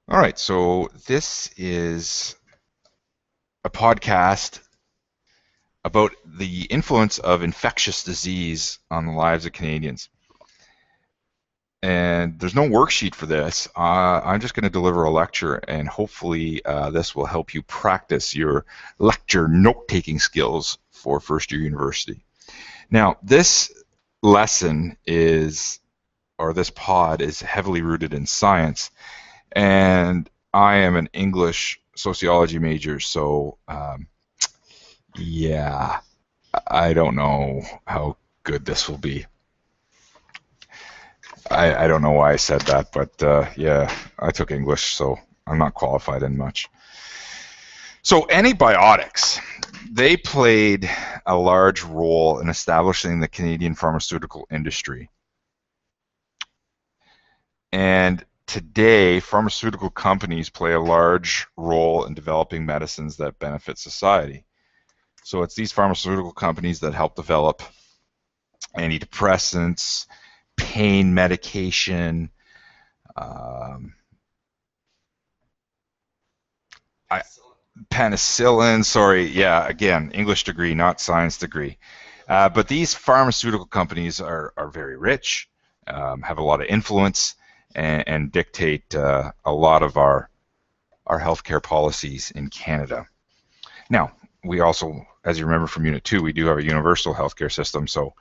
All right, so this is a podcast about the influence of infectious disease on the lives of Canadians. And there's no worksheet for this. I'm just going to deliver a lecture, and hopefully, this will help you practice your lecture note taking skills for first year university. Now, this lesson is, or this pod is heavily rooted in science, and I am an English sociology major, so yeah, I don't know how good this will be. I don't know why I said that, but yeah, I took English, so I'm not qualified in much. So antibiotics, they played a large role in establishing the Canadian pharmaceutical industry. And today, pharmaceutical companies play a large role in developing medicines that benefit society. So it's these pharmaceutical companies that help develop antidepressants, pain medication, um, I, penicillin. Sorry, yeah, again, English degree, not science degree. But these pharmaceutical companies are very rich, have a lot of influence, and dictate a lot of our healthcare policies in Canada. Now, we also, as you remember from Unit 2, we do have a universal healthcare system, so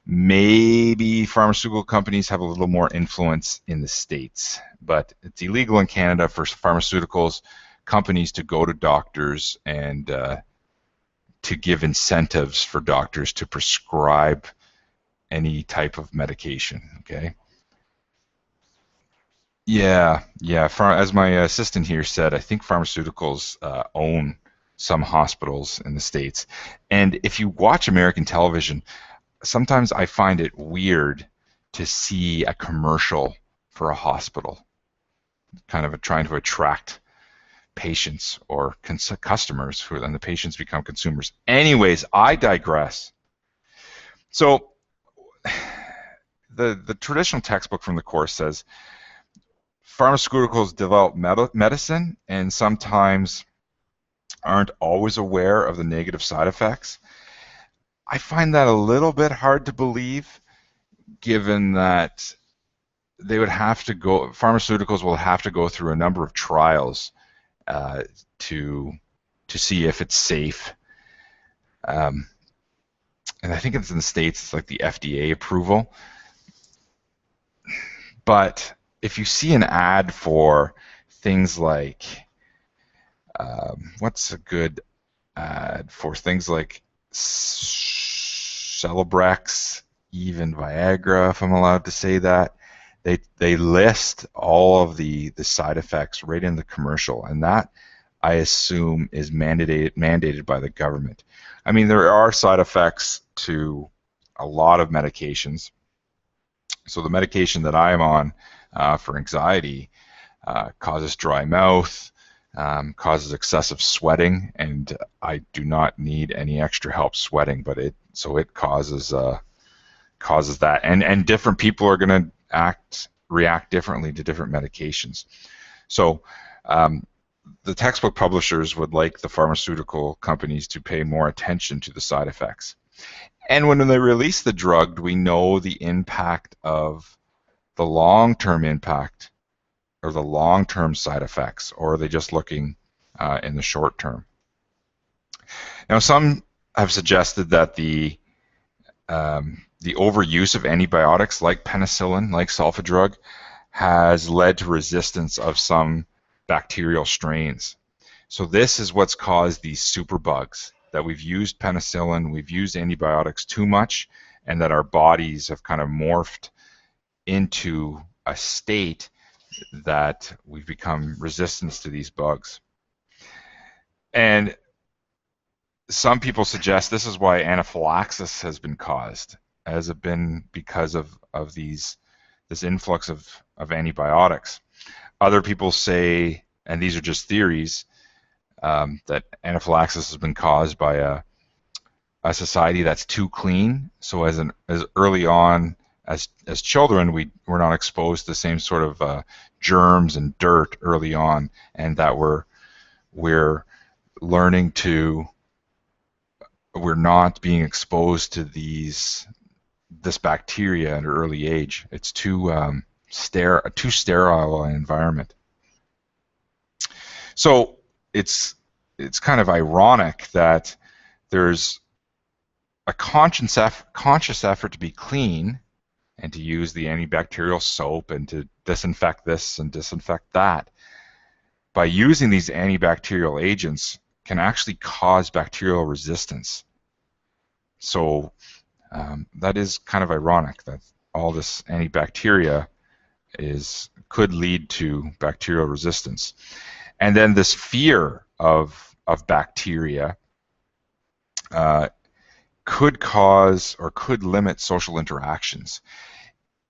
maybe pharmaceutical companies have a little more influence in the States, but it's illegal in Canada for pharmaceuticals companies to go to doctors and to give incentives for doctors to prescribe any type of medication. Okay. Yeah, yeah. As my assistant here said, I think pharmaceuticals own some hospitals in the States. And if you watch American television, sometimes I find it weird to see a commercial for a hospital, kind of trying to attract patients or customers, who then the patients become consumers. Anyways, I digress. So the traditional textbook from the course says pharmaceuticals develop medicine and sometimes aren't always aware of the negative side effects. I find that a little bit hard to believe, given that they would have to go, pharmaceuticals will have to go through a number of trials uh, to to see if it's safe. Um, and I think it's in the States, it's like the FDA approval. But if you see an ad for things like, what's a good ad for things like Celebrex, even Viagra, if I'm allowed to say that, they list all of the side effects right in the commercial, and that I assume is mandated by the government. I mean, there are side effects to a lot of medications. So the medication that I am on for anxiety causes dry mouth, causes excessive sweating, and I do not need any extra help sweating, but it causes that, and different people are going to react differently to different medications. So um, the textbook publishers would like the pharmaceutical companies to pay more attention to the side effects. And when they release the drug, we know the impact of the long-term impact or the long-term side effects, or are they just looking in the short term? Now, some have suggested that the overuse of antibiotics like penicillin, like sulfadrug, has led to resistance of some bacterial strains. So this is what's caused these superbugs, that we've used penicillin, we've used antibiotics too much, and that our bodies have kind of morphed into a state that we've become resistant to these bugs. And some people suggest this is why anaphylaxis has been caused, has it been because of this influx of antibiotics. Other people say, and these are just theories, that anaphylaxis has been caused by a society that's too clean. So as early on as children, we're not exposed to the same sort of germs and dirt early on, and that we're learning to we're not being exposed to this bacteria at an early age. It's too sterile an environment. So it's kind of ironic that there's a conscious effort to be clean and to use the antibacterial soap and to disinfect this and disinfect that. By using these antibacterial agents can actually cause bacterial resistance. So that is kind of ironic that all this antibacteria could lead to bacterial resistance. And then this fear of bacteria could cause or could limit social interactions.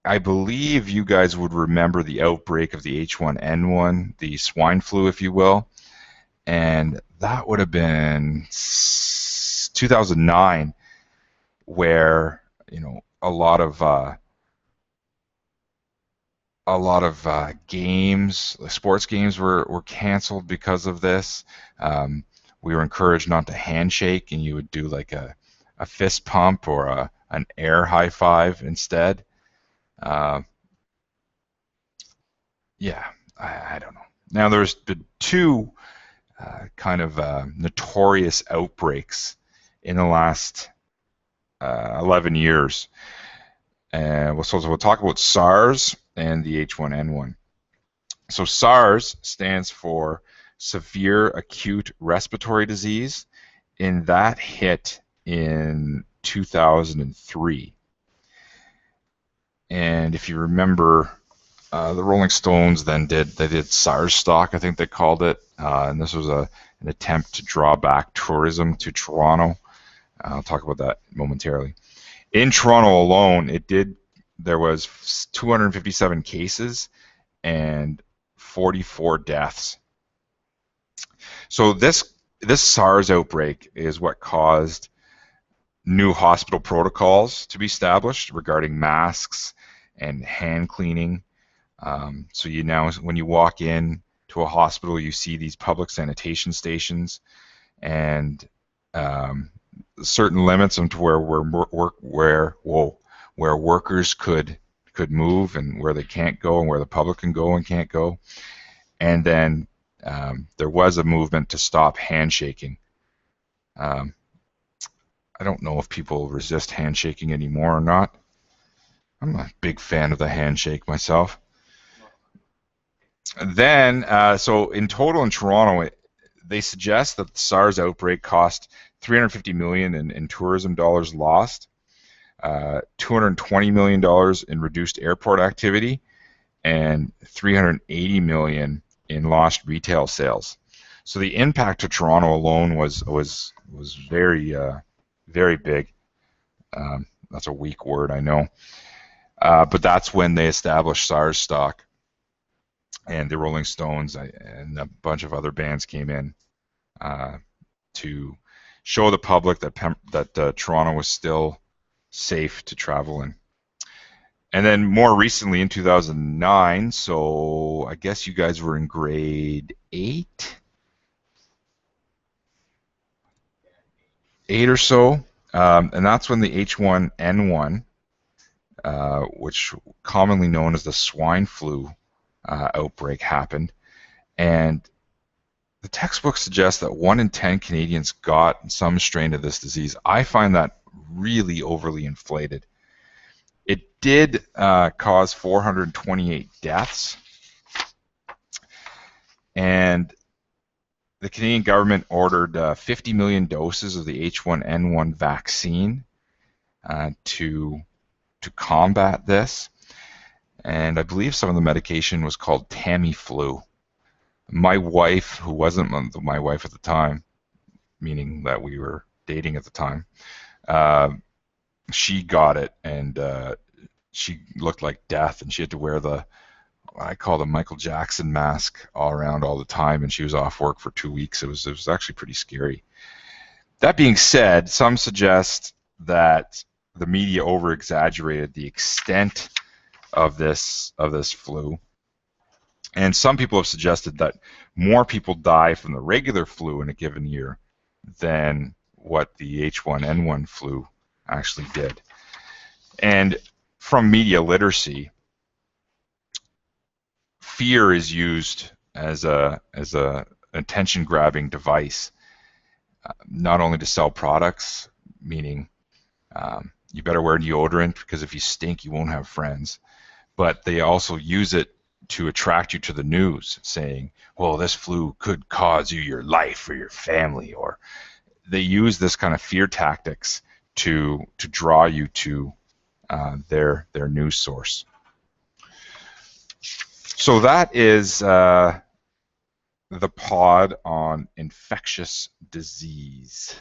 I believe you guys would remember the outbreak of the H1N1, the swine flu, if you will, and that would have been 2009, where a lot of games, sports games were canceled because of this. We were encouraged not to handshake, and you would do like a fist pump or an air high five instead. Yeah, I don't know. Now there's been two kind of notorious outbreaks in the last 11 years. And we'll talk about SARS and the H1N1. So SARS stands for Severe Acute Respiratory Disease, and that hit in 2003. And if you remember, the Rolling Stones then did SARS stock, I think they called it, and this was an attempt to draw back tourism to Toronto. I'll talk about that momentarily. In Toronto alone, there was 257 cases and 44 deaths. So this SARS outbreak is what caused new hospital protocols to be established regarding masks and hand cleaning. So when you walk in to a hospital, you see these public sanitation stations and certain limits into where workers could move and where they can't go and where the public can go and can't go. And then there was a movement to stop handshaking. I don't know if people resist handshaking anymore or not. I'm a big fan of the handshake myself. Then, so in total in Toronto, they suggest that the SARS outbreak cost $350 million in tourism dollars lost, $220 million in reduced airport activity, and $380 million in lost retail sales. So the impact to Toronto alone was very very big. That's a weak word, I know, but that's when they established SARS stock, and the Rolling Stones and a bunch of other bands came in to show the public that Toronto was still safe to travel in. And then more recently in 2009, so I guess you guys were in grade 8 or so, and that's when the H1N1, which commonly known as the swine flu outbreak, happened. And the textbook suggests that 1 in 10 Canadians got some strain of this disease. I find that really overly inflated. It did cause 428 deaths, and the Canadian government ordered 50 million doses of the H1N1 vaccine to combat this, and I believe some of the medication was called Tamiflu. My wife, who wasn't my wife at the time, meaning that we were dating at the time, she got it, and she looked like death, and she had to wear what I call the Michael Jackson mask all around all the time, and she was off work for 2 weeks. It was actually pretty scary. That being said, some suggest that the media over-exaggerated the extent of this flu. And some people have suggested that more people die from the regular flu in a given year than what the H1N1 flu actually did. And from media literacy, fear is used as a attention-grabbing device, not only to sell products, meaning you better wear deodorant because if you stink, you won't have friends, but they also use it to attract you to the news, saying, well, this flu could cause you your life or your family, or they use this kind of fear tactics to draw you to their news source. So that is the pod on infectious disease.